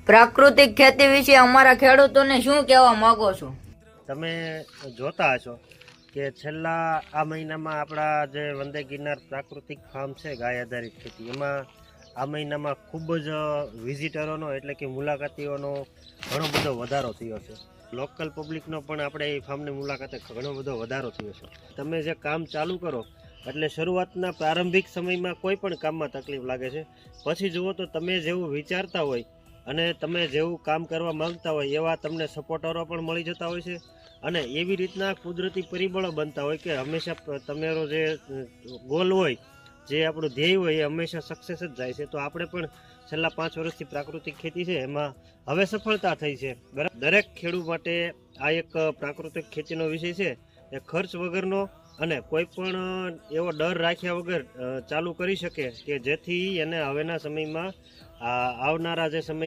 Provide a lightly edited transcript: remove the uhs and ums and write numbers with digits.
પ્રાકૃતિક ખેતી વિશે અમારા ખેડૂતોને શું કહેવા માંગો છો? તમે જોતા હશો કે છેલ્લા આ મહિનામાં આપણા જે વંદે ગિરનાર પ્રાકૃતિક ફાર્મ છે ગાય આધારિત ખેતી, એમાં આ મહિનામાં ખૂબ જ વિઝિટરોનો એટલે કે મુલાકાતીઓનો ઘણો બધો વધારો થયો છે. લોકલ પબ્લિકનો પણ આપણે એ ફાર્મની મુલાકાતે ઘણો બધો વધારો થયો છે. તમે જે કામ ચાલુ કરો એટલે શરૂઆતના પ્રારંભિક સમયમાં કોઈ પણ કામમાં તકલીફ લાગે છે, પછી જુઓ તો તમે જેવું વિચારતા હોય અને તમે જેવું કામ કરવા માંગતા હોય એવા તમને સપોર્ટરો પણ મળી જતા હોય છે. અને એવી રીતના કુદરતી પરિબળો બનતા હોય કે હંમેશા તમારો જે ગોલ હોય, જે આપણું ધ્યેય હોય એ હંમેશા સક્સેસ જ જાય છે. તો આપણે પણ છેલ્લા 5 વર્ષથી પ્રાકૃતિક ખેતી છે એમાં હવે સફળતા થઈ છે. દરેક ખેડૂત માટે આ એક પ્રાકૃતિક ખેતીનો વિષય છે એ ખર્ચ વગરનો અને કોઈ પણ એવો ડર રાખ્યા વગર ચાલુ કરી શકે કે જેથી એને હવેના સમયમાં આવનારા જે સમય